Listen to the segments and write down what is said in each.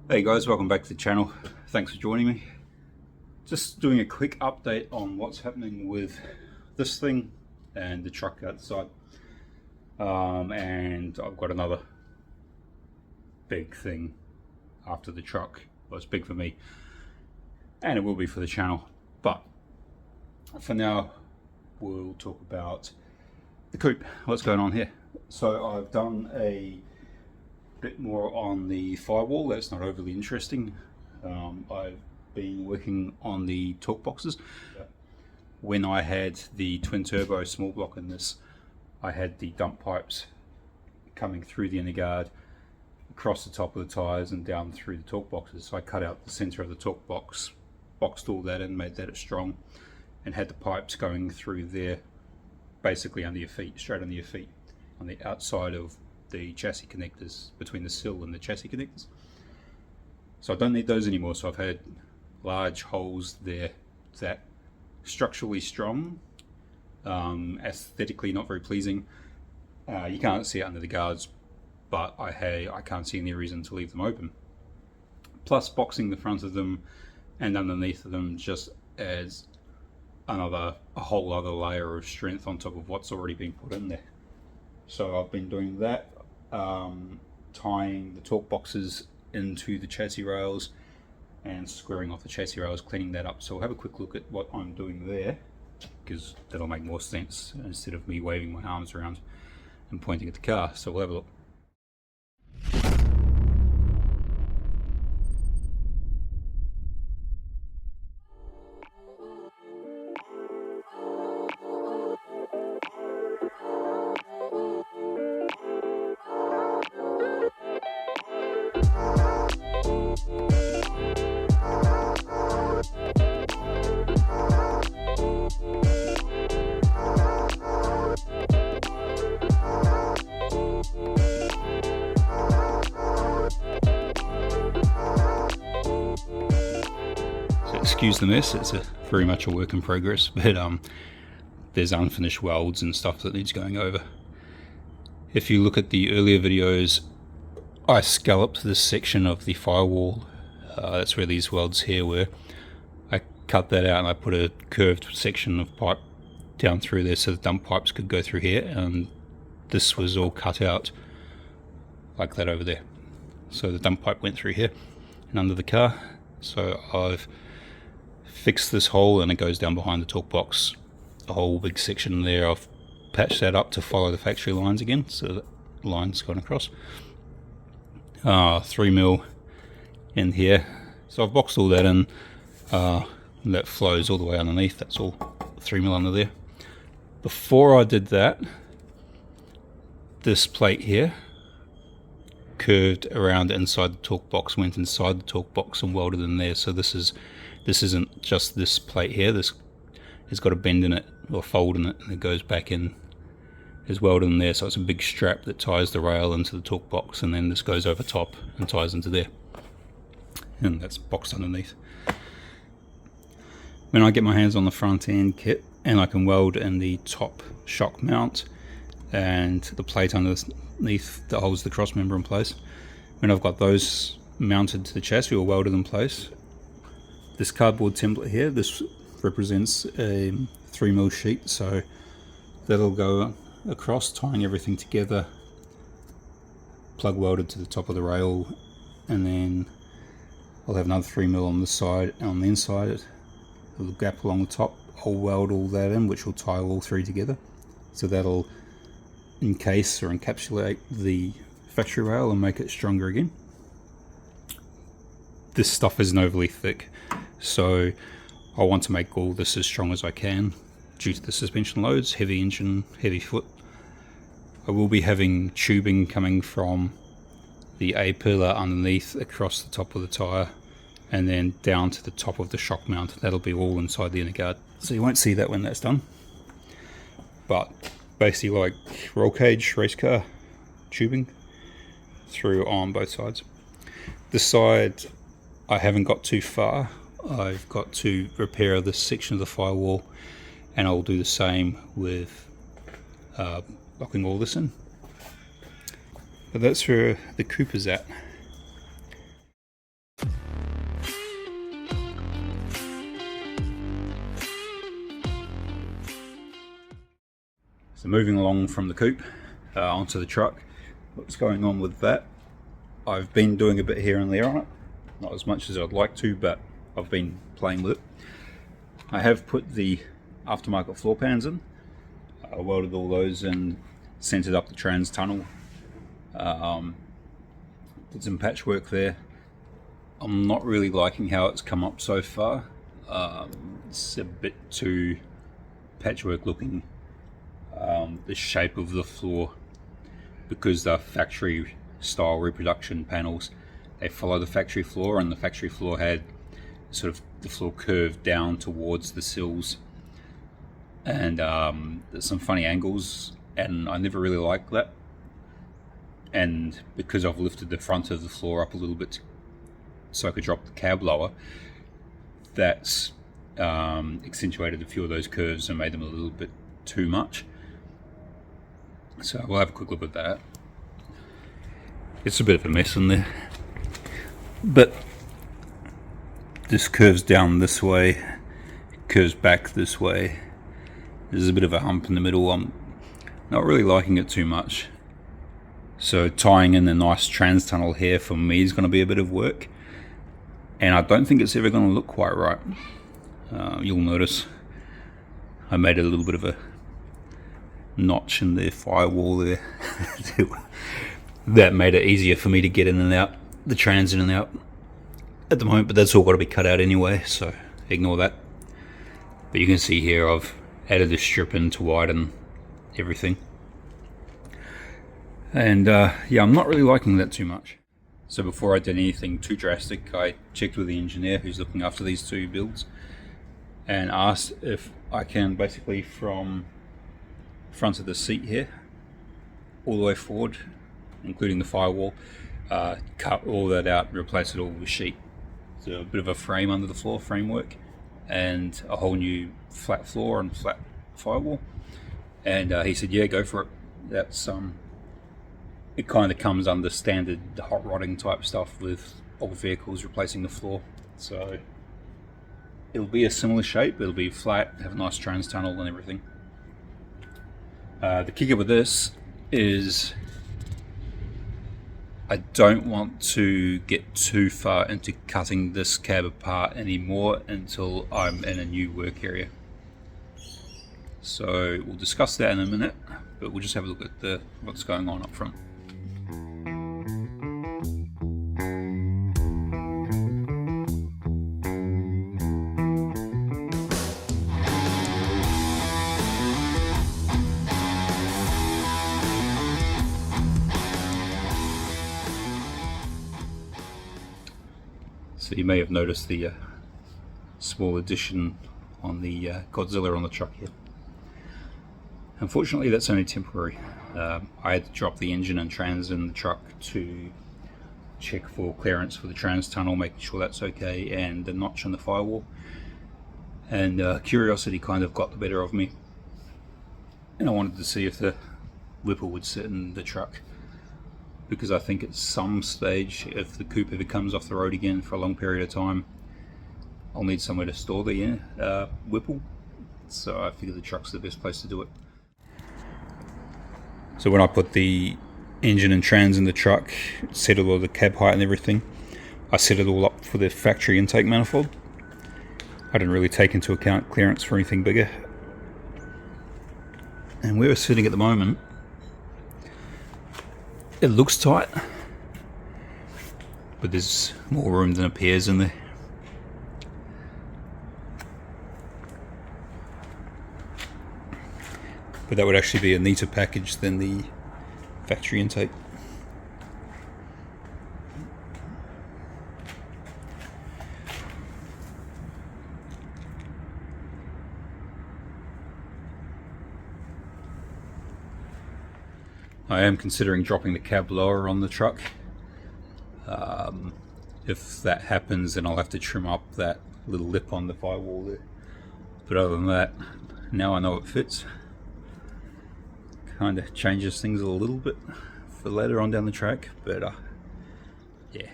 Hey guys, welcome back to the channel. Thanks for joining me. Just doing a quick update on what's happening with this thing and the truck outside. And I've got another big thing after the truck. Well, it's big for me and it will be for the channel. But for now, we'll talk about the coupe, what's going on here. So I've done a bit more on the Firewall. That's not overly interesting. I've been working on the torque boxes. When I had the twin turbo small block in this, I had the dump pipes coming through the inner guard, across the top of the tyres and down through the torque boxes. So I cut out the centre of the torque box, boxed all that in, made that strong, and had the pipes going through there, basically under your feet, straight under your feet, on the outside of the chassis connectors, between the sill and the chassis connectors. So I don't need those anymore. So I've had large holes there that structurally strong, aesthetically not very pleasing. You can't see it under the guards, but I can't see any reason to leave them open. Plus, boxing the front of them and underneath of them just adds a whole other layer of strength on top of what's already been put in there. So I've been doing that, tying the torque boxes into the chassis rails and squaring off the chassis rails, cleaning that up. So we'll have a quick look at what I'm doing there, because that'll make more sense instead of me waving my arms around and pointing at the car. So we'll have a look. Excuse the mess, it's very much a work in progress, but there's unfinished welds and stuff that needs going over. If you look at the earlier videos, I scalloped this section of the Firewall. That's where these welds here were. I cut that out and I put a curved section of pipe down through there so the dump pipes could go through here, and this was all cut out like that over there. So the dump pipe went through here and under the car. So I've fixed this hole and it goes down behind the torque box, a whole big section there. I've patched that up to follow the factory lines again, so that line's gone across. 3mm in here, so I've boxed all that in. That flows all the way underneath, that's all 3mm under there. Before I did that, this plate here curved around inside the torque box, went inside the torque box and welded in there. So this isn't just this plate here, this has got a bend in it or fold in it, and it goes back in, is welded in there. So it's a big strap that ties the rail into the torque box, and then this goes over top and ties into there, and that's boxed underneath. When I get my hands on the front end kit and I can weld in the top shock mount and the plate underneath that holds the cross member in place, when I've got those mounted to the chassis or welded in place, this cardboard template here, this represents a 3mm sheet, so that'll go across, tying everything together, plug welded to the top of the rail, and then I'll have another 3mm on the side and on the inside, a little gap along the top. I'll weld all that in, which will tie all three together, so that'll encase or encapsulate the factory rail and make it stronger again. This stuff isn't overly thick, so I want to make all this as strong as I can due to the suspension loads, heavy engine, heavy foot. I will be having tubing coming from the A pillar underneath across the top of the tyre and then down to the top of the shock mount. That'll be all inside the inner guard, so you won't see that when that's done. But basically like roll cage race car tubing through on both sides. This side I haven't got too far. I've got to repair this section of the Firewall, and I'll do the same with locking all this in. But that's where the coupe is at. So moving along from the coupe onto the truck, what's going on with that? I've been doing a bit here and there on it, not as much as I'd like to, but I've been playing with it. I have put the aftermarket floor pans in. I welded all those and centered up the trans tunnel. Did some patchwork there. I'm not really liking how it's come up so far. It's a bit too patchwork looking. The shape of the floor, because they're factory style reproduction panels, they follow the factory floor, and the factory floor had sort of the floor curved down towards the sills, and there's some funny angles, and I never really liked that. And because I've lifted the front of the floor up a little bit so I could drop the cab lower, that's accentuated a few of those curves and made them a little bit too much. So we'll have a quick look at that. It's a bit of a mess in there, but this curves down this way, curves back this way. There's a bit of a hump in the middle. I'm not really liking it too much. So tying in a nice trans tunnel here for me is going to be a bit of work, and I don't think it's ever going to look quite right. You'll notice I made a little bit of a notch in the firewall there. That made it easier for me to get in and out, the trans in and out at the moment, but that's all got to be cut out anyway, so ignore that. But you can see here I've added a strip in to widen everything, and yeah, I'm not really liking that too much. So before I did anything too drastic, I checked with the engineer who's looking after these two builds and asked if I can basically from front of the seat here all the way forward, including the firewall, cut all that out and replace it all with sheet. So a bit of a frame under the floor, framework, and a whole new flat floor and flat firewall. And he said, yeah, go for it. That's it kind of comes under standard hot rodding type stuff with old vehicles replacing the floor. So it'll be a similar shape, it'll be flat, have a nice trans tunnel and everything. The kicker with this is I don't want to get too far into cutting this cab apart anymore until I'm in a new work area. So we'll discuss that in a minute, but we'll just have a look at what's going on up front. So you may have noticed the small addition on the Godzilla on the truck here. Unfortunately, that's only temporary. I had to drop the engine and trans in the truck to check for clearance for the trans tunnel, making sure that's okay, and the notch on the firewall. And curiosity kind of got the better of me, and I wanted to see if the Whipple would sit in the truck, because I think at some stage, if the coupe ever comes off the road again for a long period of time, I'll need somewhere to store the Whipple, so I figure the truck's the best place to do it. So when I put the engine and trans in the truck, set all the cab height and everything, I set it all up for the factory intake manifold. I didn't really take into account clearance for anything bigger. And where we're sitting at the moment, it looks tight, but there's more room than appears in there. But that would actually be a neater package than the factory intake. I am considering dropping the cab lower on the truck. If that happens, then I'll have to trim up that little lip on the firewall there. But other than that, now I know it fits. Kind of changes things a little bit for later on down the track, but yeah.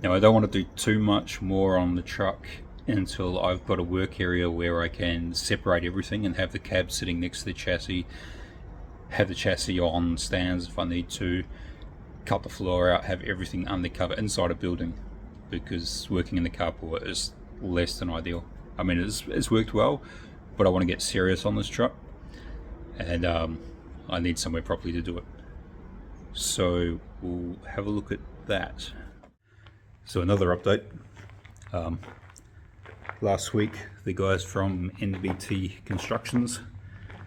Now I don't want to do too much more on the truck until I've got a work area where I can separate everything and have the cab sitting next to the chassis have the chassis on stands if I need to, cut the floor out, have everything undercover inside a building, because working in the carport is less than ideal. I mean, it's worked well, but I want to get serious on this truck, and I need somewhere properly to do it. So we'll have a look at that. So another update. Last week, the guys from NBT Constructions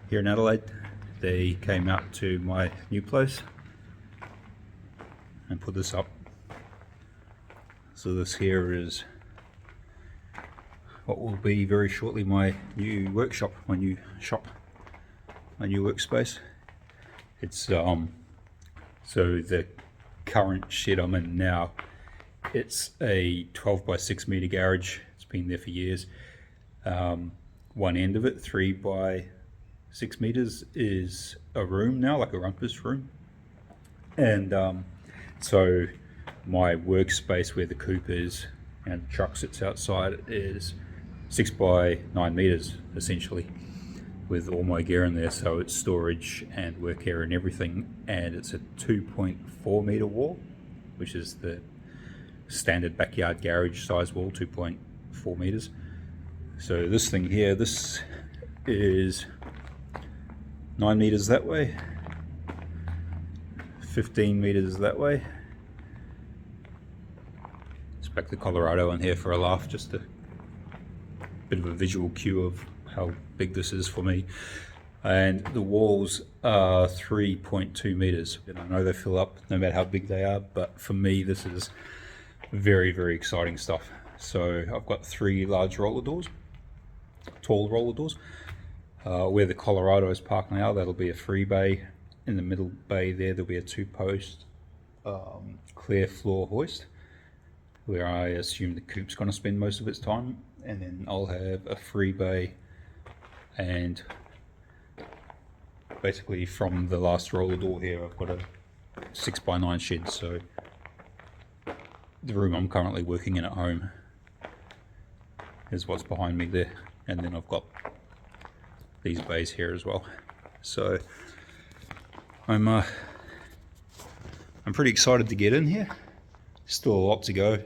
here in Adelaide, they came out to my new place and put this up. So this here is what will be very shortly my new workshop, my new shop, my new workspace. It's so the current shed I'm in now, it's a 12 by 6 meter garage. It's been there for years. One end of it, 3 by 6 meters, is a room now, like a rumpus room. And so my workspace where the coupe is and the truck sits outside is 6 by 9 meters essentially, with all my gear in there. So it's storage and work area and everything. And it's a 2.4 meter wall, which is the standard backyard garage size wall, 2.4 meters. So this thing here, this is 9 meters that way, 15 meters that way. It's back to Colorado in here for a laugh, just a bit of a visual cue of how big this is for me. And the walls are 3.2 meters. And I know they fill up no matter how big they are, but for me this is very, very exciting stuff. So I've got 3 large roller doors, tall roller doors. Where the Colorado is parked now, that'll be a 3 bay. In the middle bay there, there'll be a 2-post clear floor hoist, where I assume the coupe's going to spend most of its time. And then I'll have a 3 bay, and basically from the last roller door here, I've got a 6 by 9 shed. So the room I'm currently working in at home is what's behind me there, and then I've got these bays here as well. So I'm pretty excited to get in here. Still a lot to go.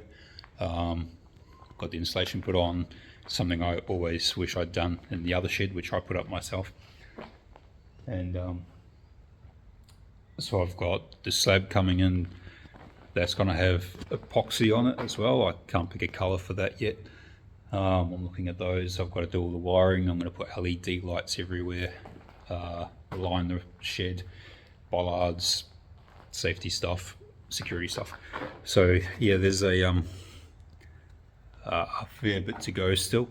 Got the insulation put on, something I always wish I'd done in the other shed, which I put up myself. And so I've got the slab coming in. That's going to have epoxy on it as well. I can't pick a colour for that yet. I'm looking at those. I've got to do all the wiring. I'm going to put LED lights everywhere, line the shed, bollards, safety stuff, security stuff. So yeah, there's a fair bit to go still,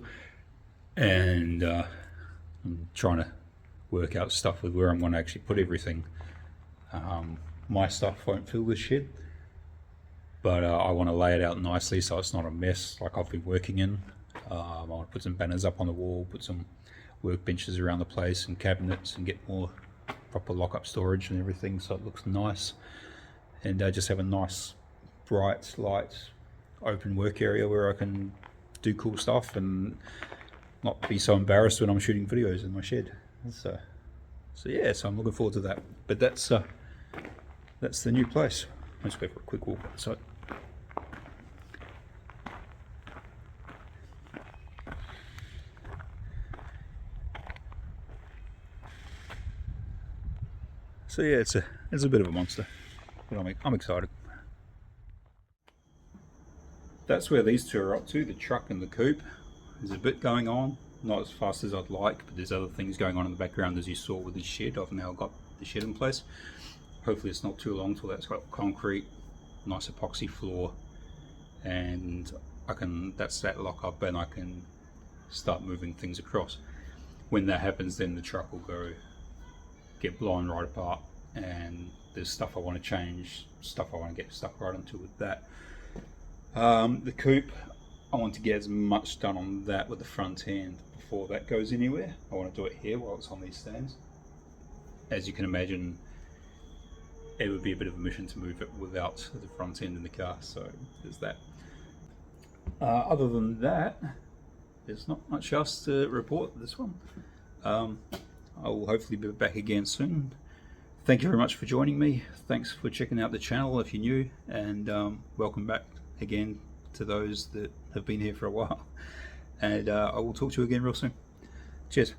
and I'm trying to work out stuff with where I'm going to actually put everything. My stuff won't fill the shed, but I want to lay it out nicely so it's not a mess like I've been working in. I want to put some banners up on the wall, put some workbenches around the place and cabinets, and get more proper lock-up storage and everything so it looks nice. And just have a nice, bright, light, open work area where I can do cool stuff and not be so embarrassed when I'm shooting videos in my shed. So yeah, so I'm looking forward to that. But that's the new place. Let's go for a quick walk outside. So yeah, it's a bit of a monster, but I'm excited. That's where these two are up to, the truck and the coupe. There's a bit going on, not as fast as I'd like, but there's other things going on in the background, as you saw with the shed. I've now got the shed in place. Hopefully it's not too long till that's got concrete, nice epoxy floor, and that's that lock up, and I can start moving things across. When that happens, then the truck will get blown right apart, and there's stuff I want to change, stuff I want to get stuck right into with that. The coupe, I want to get as much done on that with the front end before that goes anywhere. I want to do it here while it's on these stands. As you can imagine, it would be a bit of a mission to move it without the front end in the car, so there's that. Other than that, there's not much else to report this one. I will hopefully be back again soon thank you very much for joining me. Thanks for checking out the channel if you're new, and welcome back again to those that have been here for a while. And I will talk to you again real soon. Cheers.